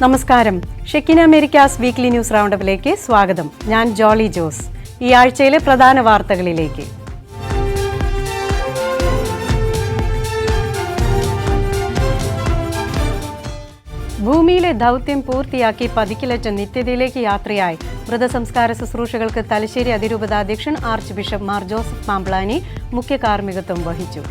നമസ്കാരം. Shekinah Americas weekly news റൗണ്ടപ്പിലേക്ക് സ്വാഗതം. ഞാൻ ജോളി ജോസ്. ഈ ആഴ്ചയിലെ പ്രധാന വാർത്തകളിലേക്ക്. ഭൂമിയിലെ ദൗത്യം പൂർത്തിയാക്കി പതിക്കിലച്ച നിത്യതയിലേക്ക് യാത്രയായി മൃതസംസ്കാര ശുശ്രൂഷകൾക്ക് തലശ്ശേരി അതിരൂപതാധ്യക്ഷൻ archbishop Mar Joseph Pamplany മുഖ്യ കാർമ്മികത്വം വഹിച്ചു.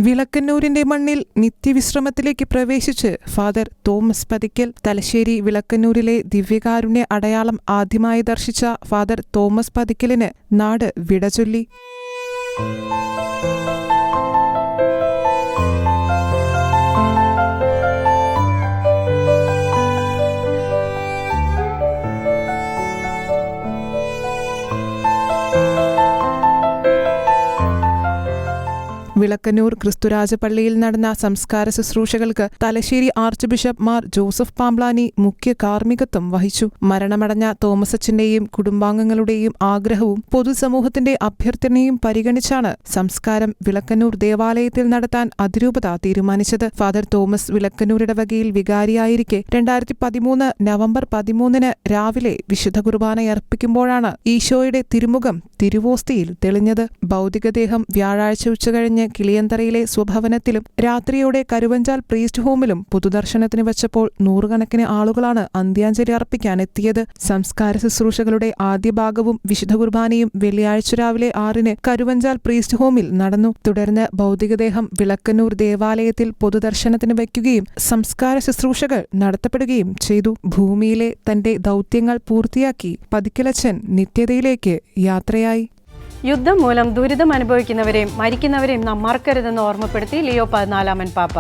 വിളക്കന്നൂരിന്റെ മണ്ണിൽ നിത്യവിശ്രമത്തിലേക്ക് പ്രവേശിച്ച് ഫാദർ തോമസ് പതിക്കൽ. തലശ്ശേരി വിളക്കന്നൂരിലെ ദിവ്യകാരുണ്യ അടയാളം ആദ്യമായി ദർശിച്ച ഫാദർ തോമസ് പതിക്കലിന് നാട് വിടചൊല്ലി. വിളക്കന്നൂർ ക്രിസ്തുരാജ പള്ളിയിൽ നടന്ന സംസ്കാര ശുശ്രൂഷകൾക്ക് Thalassery archbishop Mar Joseph Pamplany മുഖ്യ കാർമ്മികത്വം വഹിച്ചു. മരണമടഞ്ഞ തോമസച്ചന്റെയും കുടുംബാംഗങ്ങളുടെയും ആഗ്രഹവും പൊതുസമൂഹത്തിന്റെ അഭ്യർത്ഥനയും പരിഗണിച്ചാണ് സംസ്കാരം വിളക്കന്നൂർ ദേവാലയത്തിൽ നടത്താൻ അതിരൂപത തീരുമാനിച്ചത്. ഫാദർ തോമസ് വിളക്കന്നൂർ ഇടവകയിൽ വികാരിയായിരിക്കെ 2013 നവംബർ 13 രാവിലെ വിശുദ്ധ കുർബാനയർപ്പിക്കുമ്പോഴാണ് ഈശോയുടെ തിരുമുഖം തിരുവോസ്തിയിൽ തെളിഞ്ഞത്. ഭൗതികദേഹം വ്യാഴാഴ്ച ഉച്ചകഴിഞ്ഞ് കിളിയന്തറയിലെ സ്വഭവനത്തിലും രാത്രിയോടെ കരുവഞ്ചാൽ പ്രീസ്റ്റ് ഹോമിലും പൊതുദർശനത്തിന് വെച്ചപ്പോൾ നൂറുകണക്കിന് ആളുകളാണ് അന്ത്യാഞ്ജലി അർപ്പിക്കാൻ എത്തിയത്. സംസ്കാര ശുശ്രൂഷകളുടെ ആദ്യ ഭാഗവും വിശുദ്ധ കുർബാനയും വെള്ളിയാഴ്ച രാവിലെ 6 കരുവഞ്ചാൽ പ്രീസ്റ്റ് ഹോമിൽ നടന്നു. തുടർന്ന് ഭൗതികദേഹം വിളക്കന്നൂർ ദേവാലയത്തിൽ പൊതുദർശനത്തിന് വയ്ക്കുകയും സംസ്കാര ശുശ്രൂഷകൾ നടത്തപ്പെടുകയും ചെയ്തു. ഭൂമിയിലെ തന്റെ ദൗത്യങ്ങൾ പൂർത്തിയാക്കി പതിക്കലച്ചൻ നിത്യതയിലേക്ക് യാത്രയായി. യുദ്ധം മൂലം ദുരിതം അനുഭവിക്കുന്നവരെയും മരിക്കുന്നവരെയും നാം മറക്കരുതെന്ന് ഓർമ്മപ്പെടുത്തി ലിയോ 14 പാപ്പ.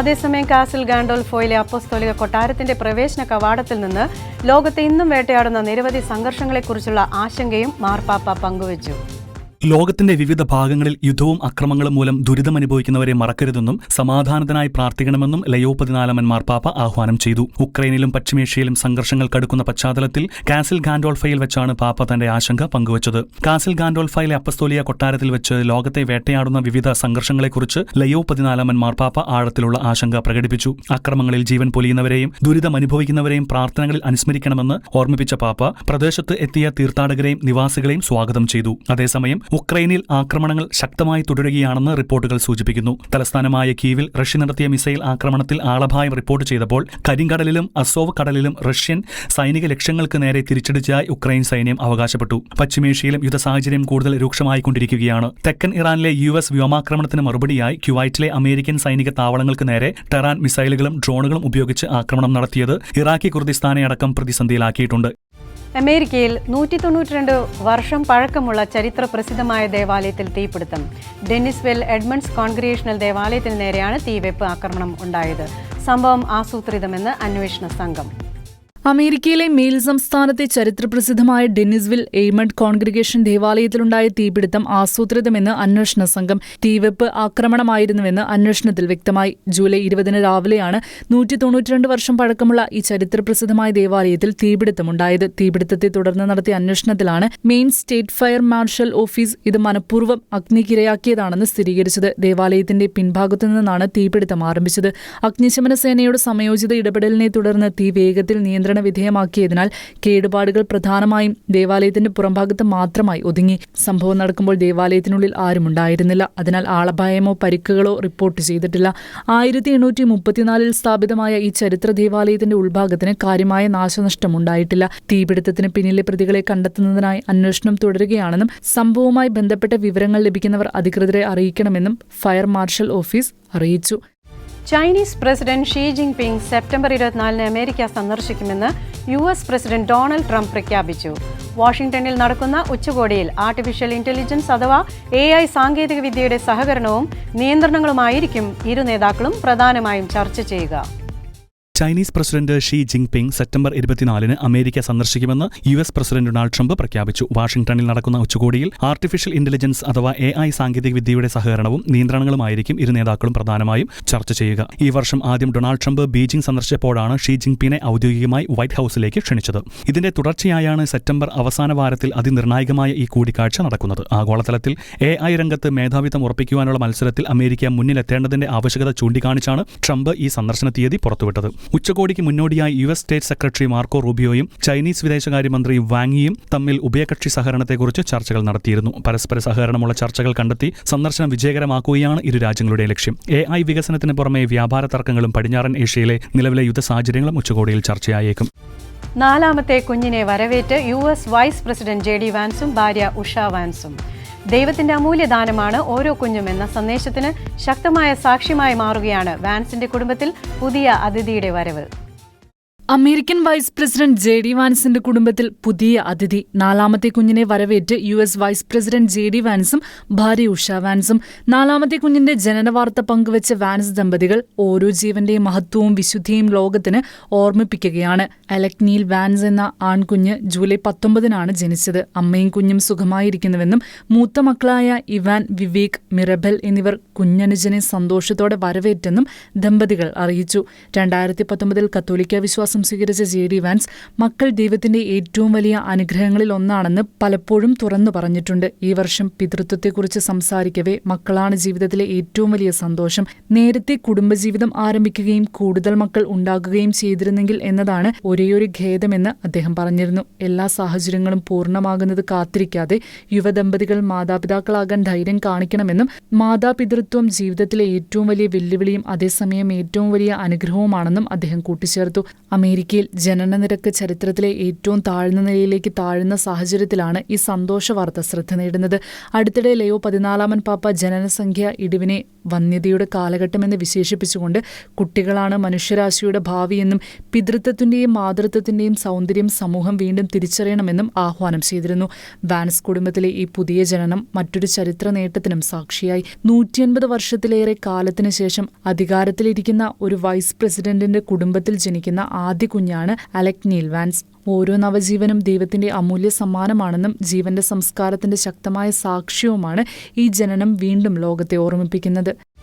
അതേസമയം കാസിൽ ഗാൻഡോൾഫോയിലെ അപ്പോസ്തോലിക കൊട്ടാരത്തിന്റെ പ്രവേശന കവാടത്തിൽ നിന്ന് ലോകത്തെ ഇന്നും വേട്ടയാടുന്ന നിരവധി സംഘർഷങ്ങളെക്കുറിച്ചുള്ള ആശങ്കയും മാർപ്പാപ്പ പങ്കുവച്ചു. ലോകത്തിന്റെ വിവിധ ഭാഗങ്ങളിൽ യുദ്ധവും അക്രമങ്ങളും മൂലം ദുരിതമനുഭവിക്കുന്നവരെ മറക്കരുതെന്നും സമാധാനത്തിനായി പ്രാർത്ഥിക്കണമെന്നും ലയോ 14 മാർപ്പാപ്പ ആഹ്വാനം ചെയ്തു. ഉക്രൈനിലും പശ്ചിമേഷ്യയിലും സംഘർഷങ്ങൾ കടുക്കുന്ന പശ്ചാത്തലത്തിൽ കാസിൽ ഗാൻഡോൾഫയിൽ വെച്ചാണ് പാപ്പ തന്റെ ആശങ്ക പങ്കുവച്ചത്. കാസിൽ ഗാൻഡോൾഫയിലെ അപ്പസ്തോലിക കൊട്ടാരത്തിൽ വെച്ച് ലോകത്തെ വേട്ടയാടുന്ന വിവിധ സംഘർഷങ്ങളെക്കുറിച്ച് ലയോ 14 മാർപ്പാപ്പ ആഴത്തിലുള്ള ആശങ്ക പ്രകടിപ്പിച്ചു. അക്രമങ്ങളിൽ ജീവൻ പൊലിയുന്നവരെയും ദുരിതമനുഭവിക്കുന്നവരെയും പ്രാർത്ഥനകളിൽ അനുസ്മരിക്കണമെന്ന് ഓർമ്മിപ്പിച്ച പാപ്പ പ്രദേശത്ത് എത്തിയ തീർത്ഥാടകരെയും നിവാസികളെയും സ്വാഗതം ചെയ്തു. അതേസമയം ഉക്രൈനിൽ ആക്രമണങ്ങൾ ശക്തമായി തുടരുകയാണെന്ന് റിപ്പോർട്ടുകൾ സൂചിപ്പിക്കുന്നു. തലസ്ഥാനമായ കീവിൽ റഷ്യ നടത്തിയ മിസൈൽ ആക്രമണത്തിൽ ആളപായം റിപ്പോർട്ട് ചെയ്തപ്പോൾ കരിങ്കടലിലും അസോവ് കടലിലും റഷ്യൻ സൈനിക ലക്ഷ്യങ്ങൾക്ക് നേരെ തിരിച്ചടിച്ചതായി ഉക്രൈൻ സൈന്യം അവകാശപ്പെട്ടു. പശ്ചിമേഷ്യയിലും യുദ്ധസാഹചര്യം കൂടുതൽ രൂക്ഷമായിക്കൊണ്ടിരിക്കുകയാണ്. തെക്കൻ ഇറാനിലെ US വ്യോമാക്രമണത്തിന് മറുപടിയായി ക്യുവൈറ്റിലെ അമേരിക്കൻ സൈനിക താവളങ്ങൾക്ക് നേരെ ടെറാൻ മിസൈലുകളും ഡ്രോണുകളും ഉപയോഗിച്ച് ആക്രമണം നടത്തിയത് ഇറാഖി കുർദിസ്ഥാനെ അടക്കം പ്രതിസന്ധിയിലാക്കിയിട്ടുണ്ട്. അമേരിക്കയിൽ 192 വർഷം പഴക്കമുള്ള ചരിത്ര പ്രസിദ്ധമായ ദേവാലയത്തിൽ തീപിടുത്തം. ഡെന്നിസ്വെൽ എഡ്മണ്ട്സ് കോൺഗ്രിഗേഷണൽ ദേവാലയത്തിന് നേരെയാണ് തീവെപ്പ് ആക്രമണം ഉണ്ടായത്. സംഭവം ആസൂത്രിതമെന്ന് അന്വേഷണ സംഘം. അമേരിക്കയിലെ മേൽ സംസ്ഥാനത്തെ ചരിത്രപ്രസിദ്ധമായ ഡെന്നിസ്വിൽ എയ്മണ്ട് കോൺഗ്രിഗേഷൻ ദേവാലയത്തിലുണ്ടായ തീപിടുത്തം ആസൂത്രിതമെന്ന് അന്വേഷണ സംഘം. തീവെപ്പ് ആക്രമണമായിരുന്നുവെന്ന് അന്വേഷണത്തിൽ വ്യക്തമായി. ജൂലൈ 20 രാവിലെയാണ് 192 വർഷം പഴക്കമുള്ള ഈ ചരിത്രപ്രസിദ്ധമായ ദേവാലയത്തിൽ തീപിടുത്തമുണ്ടായത്. തീപിടുത്തത്തെ തുടർന്ന് നടത്തിയ അന്വേഷണത്തിലാണ് main state fire marshal office ഇത് മനഃപൂർവ്വം അഗ്നിക്കിരയാക്കിയതാണെന്ന് സ്ഥിരീകരിച്ചത്. ദേവാലയത്തിന്റെ പിൻഭാഗത്തു നിന്നാണ് തീപിടുത്തം ആരംഭിച്ചത്. അഗ്നിശമന സേനയുടെ സമയോചിത ഇടപെടലിനെ തുടർന്ന് തീ വേഗത്തിൽ നിയന്ത്രണ വിധേയമാക്കിയതിനാൽ കേടുപാടുകൾ പ്രധാനമായും ദേവാലയത്തിന്റെ പുറംഭാഗത്ത് മാത്രമായി ഒതുങ്ങി. സംഭവം നടക്കുമ്പോൾ ദേവാലയത്തിനുള്ളിൽ ആരുമുണ്ടായിരുന്നില്ല. അതിനാൽ ആളപായമോ പരിക്കുകളോ റിപ്പോർട്ട് ചെയ്തിട്ടില്ല. 1834 സ്ഥാപിതമായ ഈ ചരിത്ര ദേവാലയത്തിന്റെ ഉൾഭാഗത്തിന് കാര്യമായ നാശനഷ്ടമുണ്ടായിട്ടില്ല. തീപിടുത്തത്തിന് പിന്നിലെ പ്രതികളെ കണ്ടെത്തുന്നതിനായി അന്വേഷണം തുടരുകയാണെന്നും സംഭവവുമായി ബന്ധപ്പെട്ട വിവരങ്ങൾ ലഭിക്കുന്നവർ അധികൃതരെ അറിയിക്കണമെന്നും ഫയർ മാർഷൽ ഓഫീസ് അറിയിച്ചു. Chinese president Xi Jinping September 24 America സന്ദർശിക്കുമെന്ന് US പ്രസിഡന്റ് ഡൊണാൾഡ് ട്രംപ് പ്രഖ്യാപിച്ചു. വാഷിംഗ്ടണിൽ നടക്കുന്ന ഉച്ചകോടിയിൽ ആർട്ടിഫിഷ്യൽ ഇന്റലിജൻസ് അഥവാ AI സാങ്കേതികവിദ്യയുടെ സഹകരണവും നിയന്ത്രണങ്ങളുമായിരിക്കും ഇരു നേതാക്കളും പ്രധാനമായും ചർച്ച ചെയ്യുക. Chinese president Xi Jinping September 24 America സന്ദർശിക്കുമെന്ന് US പ്രസിഡന്റ് ഡൊണാൾഡ് ട്രംപ് പ്രഖ്യാപിച്ചു. വാഷിംഗ്ടണിൽ നടക്കുന്ന ഉച്ചകോടിയിൽ ആർട്ടിഫിഷ്യൽ ഇന്റലിജൻസ് അഥവാ AI സാങ്കേതികവിദ്യയുടെ സഹകരണവും നിയന്ത്രണങ്ങളുമായിരിക്കും ഇരു നേതാക്കളും പ്രധാനമായും ചർച്ച ചെയ്യുക. ഈ വർഷം ആദ്യം ഡൊണാൾഡ് ട്രംപ് ബീജിംഗ് സന്ദർശിച്ചപ്പോഴാണ് ഷീ ജിൻപിങ്ങിനെ ഔദ്യോഗികമായി വൈറ്റ് ഹൌസിലേക്ക് ക്ഷണിച്ചത്. ഇതിന്റെ തുടർച്ചയായാണ് സെപ്റ്റംബർ അവസാന വാരത്തിൽ അതിനിർണായകമായ ഈ കൂടിക്കാഴ്ച നടക്കുന്നത്. ആഗോളതലത്തിൽ AI രംഗത്ത് മേധാവിത്വം ഉറപ്പിക്കുവാനുള്ള മത്സരത്തിൽ അമേരിക്ക മുന്നിലെത്തേണ്ടതിന്റെ ആവശ്യകത ചൂണ്ടിക്കാണിച്ചാണ് ട്രംപ് ഈ സന്ദർശന തീയതി പുറത്തുവിട്ടത്. ഉച്ചകോടിക്ക് മുന്നോടിയായി US സ്റ്റേറ്റ് സെക്രട്ടറി മാർക്കോ റൂബിയോയും ചൈനീസ് വിദേശകാര്യമന്ത്രി വാങ് യിയും തമ്മിൽ ഉഭയകക്ഷി സഹകരണത്തെക്കുറിച്ച് ചർച്ചകൾ നടത്തിയിരുന്നു. പരസ്പര സഹകരണമുള്ള ചർച്ചകൾ കണ്ടെത്തി സന്ദർശനം വിജയകരമാക്കുകയാണ് ഇരു രാജ്യങ്ങളുടെ ലക്ഷ്യം. AI വികസനത്തിന് പുറമെ വ്യാപാര തർക്കങ്ങളും പടിഞ്ഞാറൻ ഏഷ്യയിലെ നിലവിലെ യുദ്ധ സാഹചര്യങ്ങളും ഉച്ചകോടിയിൽ ചർച്ചയായേക്കും. നാലാമത്തെ കുഞ്ഞിനെ വരവേറ്റ് US വൈസ് പ്രസിഡന്റ് JD വാൻസും ഭാര്യ ഉഷ വാൻസും. ദൈവത്തിന്റെ അമൂല്യദാനമാണ് ഓരോ കുഞ്ഞും എന്ന സന്ദേശത്തിന് ശക്തമായ സാക്ഷ്യമായി മാറുകയാണ് വാൻസിന്റെ കുടുംബത്തിൽ പുതിയ അതിഥിയുടെ വരവ്. അമേരിക്കൻ വൈസ് പ്രസിഡന്റ് JD വാൻസിന്റെ കുടുംബത്തിൽ പുതിയ അതിഥി. നാലാമത്തെ കുഞ്ഞിനെ വരവേറ്റ് US വൈസ് പ്രസിഡന്റ് JD വാൻസും ഭാര്യ ഉഷ വാൻസും. നാലാമത്തെ കുഞ്ഞിന്റെ ജനനവാർത്ത പങ്കുവച്ച വാൻസ് ദമ്പതികൾ ഓരോ ജീവന്റെയും മഹത്വവും വിശുദ്ധിയും ലോകത്തിന് ഓർമ്മിപ്പിക്കുകയാണ്. അലക് നീൽ വാൻസ് എന്ന ആൺകുഞ്ഞ് ജൂലൈ 19 ജനിച്ചത്. അമ്മയും കുഞ്ഞും സുഖമായിരിക്കുന്നുവെന്നും മൂത്ത മക്കളായ ഇവാൻ, വിവേക്, മിറബൽ എന്നിവർ കുഞ്ഞനുജനെ സന്തോഷത്തോടെ വരവേറ്റെന്നും ദമ്പതികൾ അറിയിച്ചു. 2019 കത്തോലിക്ക വിശ്വാസം സ്വീകരിച്ച JD വാൻസ് മക്കൾ ദൈവത്തിന്റെ ഏറ്റവും വലിയ അനുഗ്രഹങ്ങളിൽ ഒന്നാണെന്ന് പലപ്പോഴും തുറന്നു പറഞ്ഞിട്ടുണ്ട്. ഈ വർഷം പിതൃത്വത്തെക്കുറിച്ച് സംസാരിക്കവേ മക്കളാണ് ജീവിതത്തിലെ ഏറ്റവും വലിയ സന്തോഷം. നേരത്തെ കുടുംബജീവിതം ആരംഭിക്കുകയും കൂടുതൽ മക്കൾ ഉണ്ടാകുകയും ചെയ്തിരുന്നെങ്കിൽ എന്നതാണ് ഒരേയൊരു ഖേദമെന്ന് അദ്ദേഹം പറഞ്ഞിരുന്നു. എല്ലാ സാഹചര്യങ്ങളും പൂർണ്ണമാകുന്നത് കാത്തിരിക്കാതെ യുവദമ്പതികൾ മാതാപിതാക്കളാകാൻ ധൈര്യം കാണിക്കണമെന്നും മാതാപിതൃത്വം ജീവിതത്തിലെ ഏറ്റവും വലിയ വെല്ലുവിളിയും അതേസമയം ഏറ്റവും വലിയ അനുഗ്രഹവുമാണെന്നും അദ്ദേഹം കൂട്ടിച്ചേർത്തു. അമേരിക്കയിൽ ജനനനിരക്ക് ചരിത്രത്തിലെ ഏറ്റവും താഴ്ന്ന നിലയിലേക്ക് താഴുന്ന സാഹചര്യത്തിലാണ് ഈ സന്തോഷ വാർത്ത ശ്രദ്ധ നേടുന്നത്. അടുത്തിടെ ലയോ 14 പാപ്പ ജനനസംഖ്യ ഇടിവിനെ വന്യതയുടെ കാലഘട്ടമെന്ന് വിശേഷിപ്പിച്ചുകൊണ്ട് കുട്ടികളാണ് മനുഷ്യരാശിയുടെ ഭാവിയെന്നും പിതൃത്വത്തിന്റെയും മാതൃത്വത്തിന്റെയും സൗന്ദര്യം സമൂഹം വീണ്ടും തിരിച്ചറിയണമെന്നും ആഹ്വാനം ചെയ്തിരുന്നു. വാൻസ് കുടുംബത്തിലെ ഈ പുതിയ ജനനം മറ്റൊരു ചരിത്ര നേട്ടത്തിനും സാക്ഷിയായി. 150 വർഷത്തിലേറെ കാലത്തിന് ശേഷം അധികാരത്തിലിരിക്കുന്ന ഒരു വൈസ് പ്രസിഡന്റിന്റെ കുടുംബത്തിൽ ജനിക്കുന്ന ആദ്യ കുഞ്ഞാണ് അലക് നീൽ വാൻസ്. ഓരോ നവജീവനും ദൈവത്തിന്റെ അമൂല്യ സമ്മാനമാണെന്നും ജീവന്റെ സംസ്കാരത്തിന്റെ ശക്തമായ സാക്ഷ്യവുമാണ് ഈ ജനനം വീണ്ടും ലോകത്തെ ഓർമ്മിപ്പിക്കുന്നത്.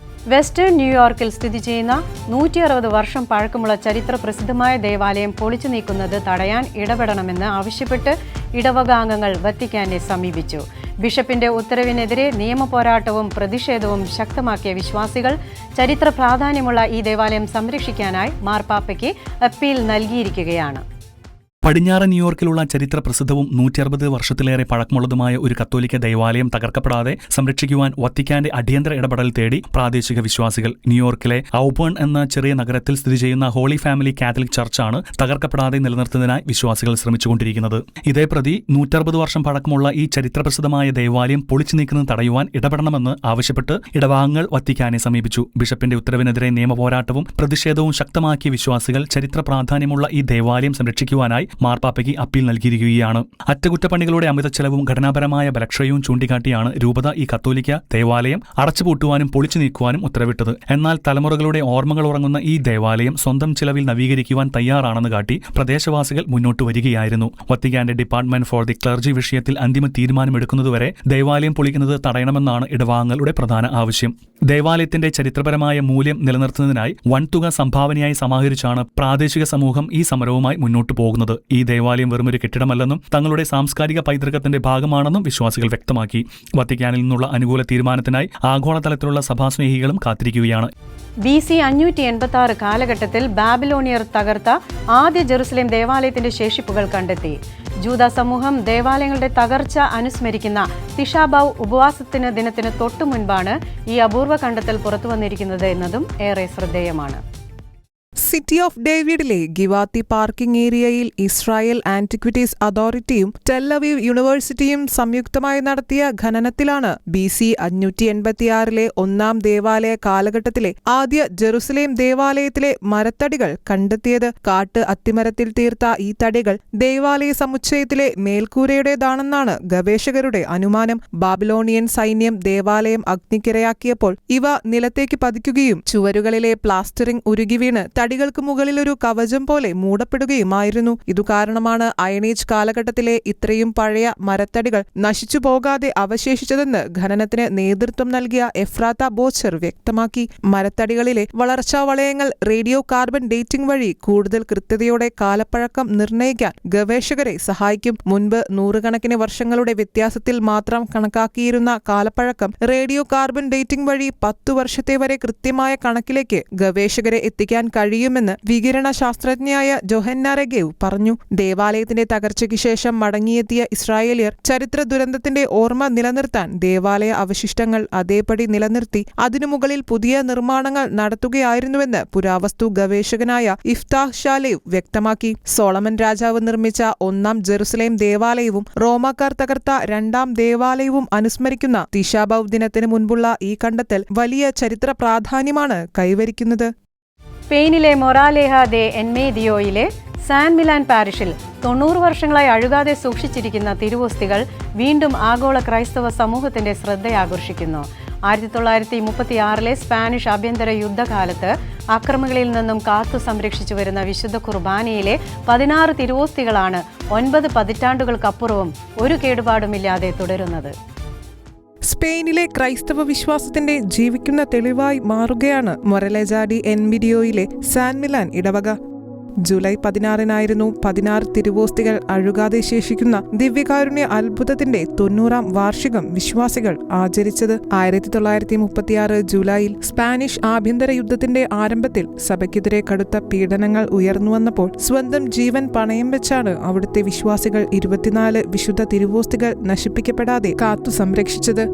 വെസ്റ്റേൺ ന്യൂയോർക്കിൽ സ്ഥിതി ചെയ്യുന്ന 160 വർഷം പഴക്കമുള്ള ചരിത്ര പ്രസിദ്ധമായ ദേവാലയം പൊളിച്ചു നീക്കുന്നത് തടയാൻ ഇടപെടണമെന്ന് ആവശ്യപ്പെട്ട് ഇടവകാംഗങ്ങൾ വത്തിക്കാനെ സമീപിച്ചു. ബിഷപ്പിന്റെ ഉത്തരവിനെതിരെ നിയമപോരാട്ടവും പ്രതിഷേധവും ശക്തമാക്കിയ വിശ്വാസികൾ ചരിത്ര പ്രാധാന്യമുള്ള ഈ ദേവാലയം സംരക്ഷിക്കാനായി മാർപ്പാപ്പയ്ക്ക് അപ്പീൽ നൽകിയിരിക്കുകയാണ്. പടിഞ്ഞാറൻ ന്യൂയോർക്കിലുള്ള ചരിത്ര പ്രസിദ്ധവും 160 വർഷത്തിലേറെ പഴക്കമുള്ളതുമായ ഒരു കത്തോലിക്ക ദൈവാലയം തകർക്കപ്പെടാതെ സംരക്ഷിക്കുവാൻ വത്തിക്കാന്റെ അടിയന്തര ഇടപെടൽ തേടി പ്രാദേശിക വിശ്വാസികൾ. ന്യൂയോർക്കിലെ ഔബേൺ എന്ന ചെറിയ നഗരത്തിൽ സ്ഥിതി ചെയ്യുന്ന ഹോളി ഫാമിലി കാത്തലിക് ചർച്ചാണ് തകർക്കപ്പെടാതെ നിലനിർത്തുന്നതിനായി വിശ്വാസികൾ ശ്രമിച്ചുകൊണ്ടിരിക്കുന്നത്. ഇതേ പ്രതി 160 വർഷം പഴക്കമുള്ള ഈ ചരിത്രപ്രസിദ്ധമായ ദൈവാലയം പൊളിച്ചു നീക്കുന്നത് തടയുവാൻ ഇടപെടണമെന്ന് ആവശ്യപ്പെട്ട് ഇടവകാംഗങ്ങൾ വത്തിക്കാനെ സമീപിച്ചു. ബിഷപ്പിന്റെ ഉത്തരവിനെതിരെ നിയമപോരാട്ടവും പ്രതിഷേധവും ശക്തമാക്കിയ വിശ്വാസികൾ ചരിത്ര പ്രാധാന്യമുള്ള ഈ ദേവാലയം സംരക്ഷിക്കുവാനായി മാർപ്പാപ്പയ്ക്ക് അപ്പീൽ നൽകിയിരിക്കുകയാണ്. അറ്റകുറ്റപ്പണികളുടെ അമിത ചെലവും ഘടനാപരമായ ബലക്ഷയവും ചൂണ്ടിക്കാട്ടിയാണ് രൂപത ഈ കത്തോലിക്ക ദേവാലയം അടച്ചുപൂട്ടുവാനും പൊളിച്ചു നീക്കുവാനും ഉത്തരവിട്ടത്. എന്നാൽ തലമുറകളുടെ ഓർമ്മകൾ ഉറങ്ങുന്ന ഈ ദേവാലയം സ്വന്തം ചിലവിൽ നവീകരിക്കുവാൻ തയ്യാറാണെന്ന് കാട്ടി പ്രദേശവാസികൾ മുന്നോട്ട് വരികയായിരുന്നു. വത്തിക്കാന്റെ ഡിപ്പാർട്ട്മെന്റ് ഫോർ ദി ക്ലർജി വിഷയത്തിൽ അന്തിമ തീരുമാനമെടുക്കുന്നതുവരെ ദേവാലയം പൊളിക്കുന്നത് തടയണമെന്നാണ് ഇടവകാംഗങ്ങളുടെ പ്രധാന ആവശ്യം. ദേവാലയത്തിന്റെ ചരിത്രപരമായ മൂല്യം നിലനിർത്തുന്നതിനായി വൻതുക സംഭാവനയായി സമാഹരിച്ചാണ് പ്രാദേശിക സമൂഹം ഈ സമരവുമായി മുന്നോട്ടു പോകുന്നത്. ഈ ദേവാലയം വെറുമൊരു കെട്ടിടമല്ലെന്നും തങ്ങളുടെ സാംസ്കാരിക പൈതൃകത്തിന്റെ ഭാഗമാണെന്നും വിശ്വാസികൾ വ്യക്തമാക്കി. വത്തിക്കാനിൽ നിന്നുള്ള അനുകൂല തീരുമാനത്തിനായി ആഗോളതലത്തിലുള്ള സഭാസ്നേഹികളും കാത്തിരിക്കുകയാണ്. BC 586 കാലഘട്ടത്തിൽ ബാബിലോണിയർ തകർത്ത ആദ്യ ജെറുസലേം ദേവാലയത്തിന്റെ ശേഷിപ്പുകൾ കണ്ടെത്തി. ജൂത സമൂഹം ദേവാലയങ്ങളുടെ തകർച്ച അനുസ്മരിക്കുന്ന തിഷാബൌ ഉപവാസത്തിന് ദിനത്തിന് തൊട്ടു മുൻപാണ് ഈ അപൂർവ കണ്ടെത്തൽ പുറത്തുവന്നിരിക്കുന്നത് എന്നതും ഏറെ ശ്രദ്ധേയമാണ്. സിറ്റി ഓഫ് ഡേവിഡിലെ ഗിവാത്തി പാർക്കിംഗ് ഏരിയയിൽ ഇസ്രായേൽ ആന്റിക്വിറ്റീസ് അതോറിറ്റിയും ടെൽ-അവീവ് യൂണിവേഴ്സിറ്റിയും സംയുക്തമായി നടത്തിയ ഖനനത്തിലാണ് BC 586 ഒന്നാം ദേവാലയ കാലഘട്ടത്തിലെ ആദ്യ ജെറുസലേം ദേവാലയത്തിലെ മരത്തടികൾ കണ്ടെത്തിയത്. കാട്ട് അത്തിമരത്തിൽ തീർത്ത ഈ തടികൾ ദേവാലയ സമുച്ചയത്തിലെ മേൽക്കൂരയുടേതാണെന്നാണ് ഗവേഷകരുടെ അനുമാനം. ബാബിലോണിയൻ സൈന്യം ദേവാലയം അഗ്നിക്കിരയാക്കിയപ്പോൾ ഇവ നിലത്തേക്ക് പതിക്കുകയും ചുവരുകളിലെ പ്ലാസ്റ്ററിംഗ് ഉരുകിവീണ് തടികൾക്ക് മുകളിൽ ഒരു കവചം പോലെ മൂടപ്പെടുകയുമായിരുന്നു. ഇതുകാരണമാണ് അയണേജ് കാലഘട്ടത്തിലെ ഇത്രയും പഴയ മരത്തടികൾ നശിച്ചു പോകാതെ അവശേഷിച്ചതെന്ന് ഖനനത്തിന് നേതൃത്വം നൽകിയ എഫ്രാത്ത ബോച്ചർ വ്യക്തമാക്കി. മരത്തടികളിലെ വളർച്ചാ വളയങ്ങൾ റേഡിയോ കാർബൺ ഡേറ്റിംഗ് വഴി കൂടുതൽ കൃത്യതയോടെ കാലപ്പഴക്കം നിർണ്ണയിക്കാൻ ഗവേഷകരെ സഹായിക്കും. മുൻപ് നൂറുകണക്കിന് വർഷങ്ങളുടെ വ്യത്യാസത്തിൽ മാത്രം കണക്കാക്കിയിരുന്ന കാലപ്പഴക്കം റേഡിയോ കാർബൺ ഡേറ്റിംഗ് വഴി 10 വർഷത്തെ വരെ കൃത്യമായ കണക്കിലേക്ക് ഗവേഷകരെ എത്തിക്കാൻ കഴിയും കഴിയുമെന്ന് വികിരണ ശാസ്ത്രജ്ഞയായ ജോഹന്ന റെഗേവ് പറഞ്ഞു. ദേവാലയത്തിന്റെ തകർച്ചയ്ക്ക് ശേഷം മടങ്ങിയെത്തിയ ഇസ്രായേലിയർ ചരിത്ര ദുരന്തത്തിന്റെ ഓർമ്മ നിലനിർത്താൻ ദേവാലയ അവശിഷ്ടങ്ങൾ അതേപടി നിലനിർത്തി അതിനു മുകളിൽ പുതിയ നിർമ്മാണങ്ങൾ നടത്തുകയായിരുന്നുവെന്ന് പുരാവസ്തു ഗവേഷകനായ ഇഫ്താഹ് ഷാലേവ് വ്യക്തമാക്കി. സോളമൻ രാജാവ് നിർമ്മിച്ച ഒന്നാം ജെറുസലേം ദേവാലയവും റോമാക്കാർ തകർത്ത രണ്ടാം ദേവാലയവും അനുസ്മരിക്കുന്ന തിഷാബൌ ദിനത്തിന് മുൻപുള്ള ഈ കണ്ടെത്തൽ വലിയ ചരിത്ര പ്രാധാന്യമാണ് കൈവരിക്കുന്നത്. സ്പെയിനിലെ മൊറാലേഹ ദെ എൻമേദിയോയിലെ സാൻ മിലാൻ പാരിഷിൽ 90 വർഷങ്ങളായി അഴുകാതെ സൂക്ഷിച്ചിരിക്കുന്ന തിരുവോസ്തികൾ വീണ്ടും ആഗോള ക്രൈസ്തവ സമൂഹത്തിന്റെ ശ്രദ്ധയാകർഷിക്കുന്നു. 1936 സ്പാനിഷ് ആഭ്യന്തര യുദ്ധകാലത്ത് അക്രമികളിൽ നിന്നും കാത്തു സംരക്ഷിച്ചു വരുന്ന വിശുദ്ധ കുർബാനയിലെ 16 തിരുവോസ്തികളാണ് 9 പതിറ്റാണ്ടുകൾക്കപ്പുറവും ഒരു കേടുപാടുമില്ലാതെ തുടരുന്നത്. സ്പെയിനിലെ ക്രൈസ്തവ വിശ്വാസത്തിന്റെ ജീവിക്കുന്ന തെളിവായി മാറുകയാണ് മൊറലേജ ഡി എൻമിഡിയോയിലെ സാൻ മിലാൻ ഇടവക. ജൂലൈ 16 16 തിരുവോസ്തികൾ അഴുകാതെ ശേഷിക്കുന്ന ദിവ്യകാരുണ്യ അത്ഭുതത്തിന്റെ 90ാം വാർഷികം വിശ്വാസികൾ ആചരിച്ചത്. 1936 ജൂലൈയിൽ സ്പാനിഷ് ആഭ്യന്തര യുദ്ധത്തിന്റെ ആരംഭത്തിൽ സഭയ്ക്കെതിരെ കടുത്ത പീഡനങ്ങൾ ഉയർന്നുവന്നപ്പോൾ സ്വന്തം ജീവൻ പണയം വെച്ചാണ് അവിടുത്തെ വിശ്വാസികൾ 24 വിശുദ്ധ തിരുവോസ്തികൾ നശിപ്പിക്കപ്പെടാതെ കാത്തു സംരക്ഷിച്ചത്.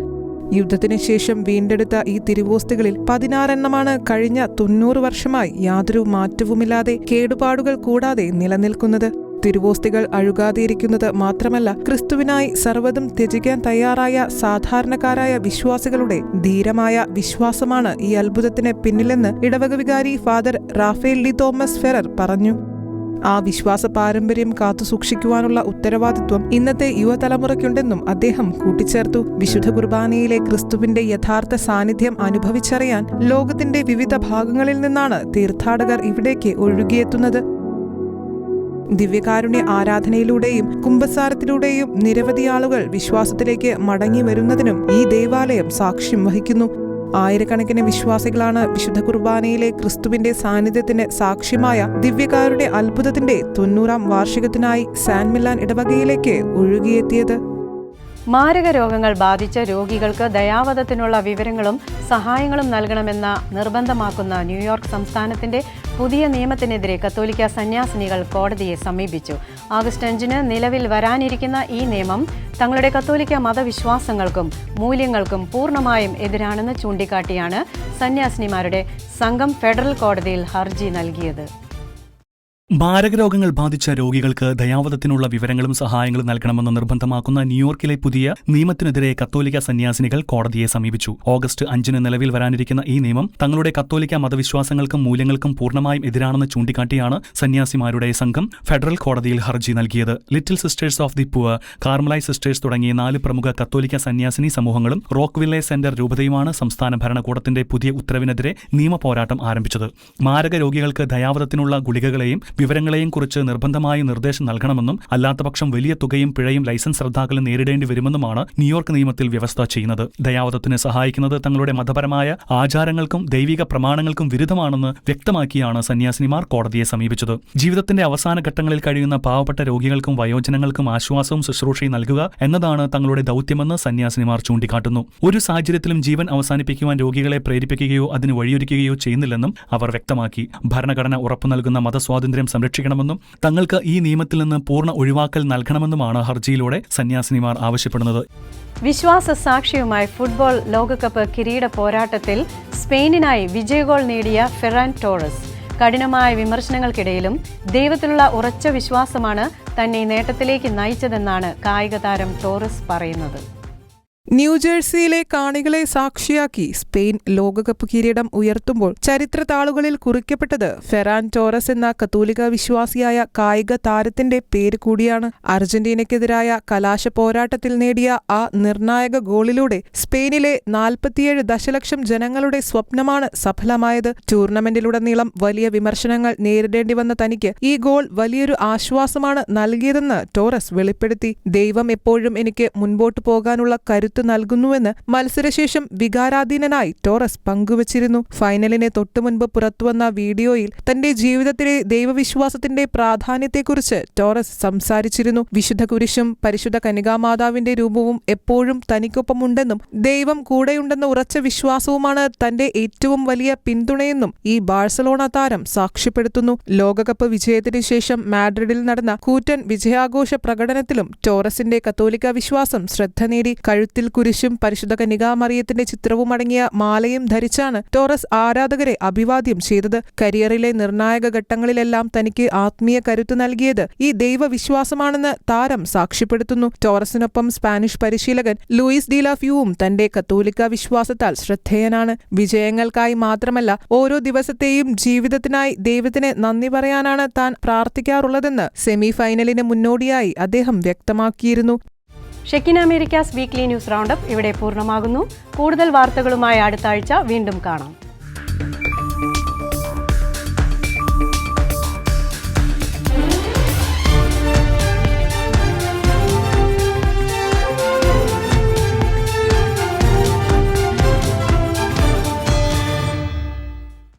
യുദ്ധത്തിന് ശേഷം വീണ്ടെടുത്ത ഈ തിരുവോസ്തികളിൽ 16 എണ്ണമാണ് കഴിഞ്ഞ 90 വർഷമായി യാതൊരു മാറ്റവുമില്ലാതെ കേടുപാടുകൾ കൂടാതെ നിലനിൽക്കുന്നത്. തിരുവോസ്തികൾ അഴുകാതെയിരിക്കുന്നത് മാത്രമല്ല, ക്രിസ്തുവിനായി സർവ്വതും ത്യജിക്കാൻ തയ്യാറായ സാധാരണക്കാരായ വിശ്വാസികളുടെ ധീരമായ വിശ്വാസമാണ് ഈ അത്ഭുതത്തിന് പിന്നിലെന്ന് ഇടവക വികാരി father Raphael D Thomas Ferrer പറഞ്ഞു. ആ വിശ്വാസ പാരമ്പര്യം കാത്തുസൂക്ഷിക്കുവാനുള്ള ഉത്തരവാദിത്വം ഇന്നത്തെ യുവതലമുറയ്ക്കുണ്ടെന്നും അദ്ദേഹം കൂട്ടിച്ചേർത്തു. വിശുദ്ധ കുർബാനയിലെ ക്രിസ്തുവിന്റെ യഥാർത്ഥ സാന്നിധ്യം അനുഭവിച്ചറിയാൻ ലോകത്തിന്റെ വിവിധ ഭാഗങ്ങളിൽ നിന്നാണ് തീർത്ഥാടകർ ഇവിടേക്ക് ഒഴുകിയെത്തുന്നത്. ദിവ്യകാരുണ്യ ആരാധനയിലൂടെയും കുമ്പസാരത്തിലൂടെയും നിരവധി ആളുകൾ വിശ്വാസത്തിലേക്ക് മടങ്ങി വരുന്നതിനും ഈ ദേവാലയം സാക്ഷ്യം വഹിക്കുന്നു. ആയിരക്കണക്കിന് വിശ്വാസികളാണ് വിശുദ്ധ കുർബാനയിലെ ക്രിസ്തുവിന്റെ സാന്നിധ്യത്തിന് സാക്ഷ്യമായ ദിവ്യകാരുണ്യ അത്ഭുതത്തിന്റെ 90ാം വാർഷികത്തിനായി സാൻ മിലാൻ ഇടവകയിലേക്ക് ഒഴുകിയെത്തിയത്. മാരക രോഗങ്ങൾ ബാധിച്ച രോഗികൾക്ക് ദയാവധത്തിനുള്ള വിവരങ്ങളും സഹായങ്ങളും നൽകണമെന്ന നിർബന്ധമാക്കുന്ന ന്യൂയോർക്ക് സംസ്ഥാനത്തിന്റെ പുതിയ നിയമത്തിനെതിരെ കത്തോലിക്ക സന്യാസിനികൾ കോടതിയെ സമീപിച്ചു. ഓഗസ്റ്റ് 5 നിലവിൽ വരാനിരിക്കുന്ന ഈ നിയമം തങ്ങളുടെ കത്തോലിക്ക മതവിശ്വാസങ്ങൾക്കും മൂല്യങ്ങൾക്കും പൂർണ്ണമായും എതിരാണെന്ന് ചൂണ്ടിക്കാട്ടിയാണ് സന്യാസിനിമാരുടെ സംഘം ഫെഡറൽ കോടതിയിൽ ഹർജി നൽകിയത്. മാരകരോഗങ്ങൾ ബാധിച്ച രോഗികൾക്ക് ദയാവധത്തിനുള്ള വിവരങ്ങളും സഹായങ്ങളും നൽകണമെന്ന് നിർബന്ധമാക്കുന്ന ന്യൂയോർക്കിലെ പുതിയ നിയമത്തിനെതിരെ കത്തോലിക്ക സന്യാസിനികൾ കോടതിയെ സമീപിച്ചു. ഓഗസ്റ്റ് 5 നിലവിൽ വരാനിരിക്കുന്ന ഈ നിയമം തങ്ങളുടെ കത്തോലിക്ക മതവിശ്വാസങ്ങൾക്കും മൂല്യങ്ങൾക്കും പൂർണ്ണമായും എതിരാണെന്ന് ചൂണ്ടിക്കാട്ടിയാണ് സന്യാസിമാരുടെ സംഘം ഫെഡറൽ കോടതിയിൽ ഹർജി നൽകിയത്. Little sisters of the poor, Carmelite sisters തുടങ്ങിയ 4 പ്രമുഖ കത്തോലിക്ക സന്യാസിനി സമൂഹങ്ങളും റോക്ക്വില്ലെ സെന്റർ രൂപതയുമാണ് സംസ്ഥാന ഭരണകൂടത്തിന്റെ പുതിയ ഉത്തരവിനെതിരെ നിയമ പോരാട്ടം ആരംഭിച്ചത്. മാരക രോഗികൾക്ക് ദയാവധത്തിനുള്ള ഗുളികകളെയും വിവരങ്ങളെയും കുറിച്ച് നിർബന്ധമായി നിർദ്ദേശം നൽകണമെന്നും അല്ലാത്തപക്ഷം വലിയ തുകയും പിഴയും ലൈസൻസ് റദ്ദാക്കലും നേരിടേണ്ടി വരുമെന്നുമാണ് ന്യൂയോർക്ക് നിയമത്തിൽ വ്യവസ്ഥ ചെയ്യുന്നത്. ദയാവധത്തിന് സഹായിക്കുന്നത് തങ്ങളുടെ മതപരമായ ആചാരങ്ങൾക്കും ദൈവിക പ്രമാണങ്ങൾക്കും വിരുദ്ധമാണെന്ന് വ്യക്തമാക്കിയാണ് സന്യാസിനിമാർ കോടതിയെ സമീപിച്ചത്. ജീവിതത്തിന്റെ അവസാന ഘട്ടങ്ങളിൽ കഴിയുന്ന പാവപ്പെട്ട രോഗികൾക്കും വയോജനങ്ങൾക്കും ആശ്വാസവും ശുശ്രൂഷയും നൽകുക എന്നതാണ് തങ്ങളുടെ ദൗത്യമെന്ന് സന്യാസിനിമാർ ചൂണ്ടിക്കാട്ടുന്നു. ഒരു സാഹചര്യത്തിലും ജീവൻ അവസാനിപ്പിക്കുവാൻ രോഗികളെ പ്രേരിപ്പിക്കുകയോ അതിന് വഴിയൊരുക്കുകയോ ചെയ്യുന്നില്ലെന്നും അവർ വ്യക്തമാക്കി. ഭരണഘടന ഉറപ്പു നൽകുന്ന മതസ്വാതന്ത്ര്യം സംരക്ഷിക്കണമെന്നും തങ്ങൾക്ക് ഈ നിയമത്തിൽ നിന്ന് പൂർണ്ണ ഒഴിവാക്കൽ നൽകണമെന്നുമാണ് ഹർജിയിലൂടെ സന്യാസിനിമാർ ആവശ്യപ്പെടുന്നത്. വിശ്വാസ സാക്ഷിയുമായി ഫുട്ബോൾ ലോകകപ്പ് കിരീട പോരാട്ടത്തിൽ സ്പെയിനിനായി വിജയഗോൾ നേടിയ ഫെറാൻ ടോറസ് കഠിനമായ വിമർശനങ്ങൾക്കിടയിലും ദൈവത്തിലുള്ള ഉറച്ച വിശ്വാസമാണ് തന്നെ നേട്ടത്തിലേക്ക് നയിച്ചതെന്നാണ് കായിക താരം ടോറസ് പറയുന്നത്. ന്യൂജേഴ്സിയിലെ കാണികളെ സാക്ഷിയാക്കി സ്പെയിൻ ലോകകപ്പ് കിരീടം ഉയർത്തുമ്പോൾ ചരിത്ര താളുകളിൽ കുറിക്കപ്പെട്ടത് ഫെറാൻ ടോറസ് എന്ന കത്തോലിക്ക വിശ്വാസിയായ കായിക താരത്തിന്റെ പേര് കൂടിയാണ്. അർജന്റീനയ്ക്കെതിരായ കലാശ പോരാട്ടത്തിൽ നേടിയ ആ നിർണായക ഗോളിലൂടെ സ്പെയിനിലെ 47 ദശലക്ഷം ജനങ്ങളുടെ സ്വപ്നമാണ് സഫലമായത്. ടൂർണമെന്റിലുടനീളം വലിയ വിമർശനങ്ങൾ നേരിടേണ്ടി വന്ന തനിക്ക് ഈ ഗോൾ വലിയൊരു ആശ്വാസമാണ് നൽകിയതെന്ന് ടോറസ് വെളിപ്പെടുത്തി. ദൈവം എപ്പോഴും എനിക്ക് മുൻപോട്ട് പോകാനുള്ള കരുത്ത് കരുത്ത് നൽകുന്നുവെന്ന് മത്സരശേഷം വികാരാധീനനായി ടോറസ് പങ്കുവച്ചിരുന്നു. ഫൈനലിന് തൊട്ടുമുൻപ് പുറത്തുവന്ന വീഡിയോയിൽ തന്റെ ജീവിതത്തിലെ ദൈവവിശ്വാസത്തിന്റെ പ്രാധാന്യത്തെക്കുറിച്ച് ടോറസ് സംസാരിച്ചിരുന്നു. വിശുദ്ധ കുരിശും പരിശുദ്ധ കന്യകാമാതാവിന്റെ രൂപവും എപ്പോഴും തനിക്കൊപ്പമുണ്ടെന്നും ദൈവം കൂടെയുണ്ടെന്ന ഉറച്ച വിശ്വാസവുമാണ് തന്റെ ഏറ്റവും വലിയ പിന്തുണയെന്നും ഈ ബാഴ്സലോണ താരം സാക്ഷ്യപ്പെടുത്തുന്നു. ലോകകപ്പ് വിജയത്തിന് ശേഷം മാഡ്രിഡിൽ നടന്ന കൂറ്റൻ വിജയാഘോഷ പ്രകടനത്തിലും ടോറസിന്റെ കത്തോലിക്ക വിശ്വാസം ശ്രദ്ധ നേടി. കഴുത്തിൽ കുരിശും പരിശുദ്ധ കന്യകാമറിയത്തിന്റെ ചിത്രവും അടങ്ങിയ മാലയും ധരിച്ചാണ് ടോറസ് ആരാധകരെ അഭിവാദ്യം ചെയ്തത്. കരിയറിലെ നിർണായക ഘട്ടങ്ങളിലെല്ലാം തനിക്ക് ആത്മീയ കരുത്ത് നൽകിയത് ഈ ദൈവവിശ്വാസമാണെന്ന് താരം സാക്ഷ്യപ്പെടുത്തുന്നു. ടോറസിനൊപ്പം സ്പാനിഷ് പരിശീലകൻ ലൂയിസ് ഡി ലാ ഫ്യൂവും തന്റെ കത്തോലിക്ക വിശ്വാസത്താൽ ശ്രദ്ധേയനാണ്. വിജയങ്ങൾക്കായി മാത്രമല്ല, ഓരോ ദിവസത്തെയും ജീവിതത്തിനായി ദൈവത്തിന് നന്ദി പറയാനാണ് താൻ പ്രാർത്ഥിക്കാറുള്ളതെന്ന് സെമി ഫൈനലിന് മുന്നോടിയായി അദ്ദേഹം വ്യക്തമാക്കിയിരുന്നു. Shekinah Americas weekly news roundup ഇവിടെ പൂർണ്ണമാകുന്നു. കൂടുതൽ വാർത്തകളുമായി അടുത്ത ആഴ്ച വീണ്ടും കാണാം.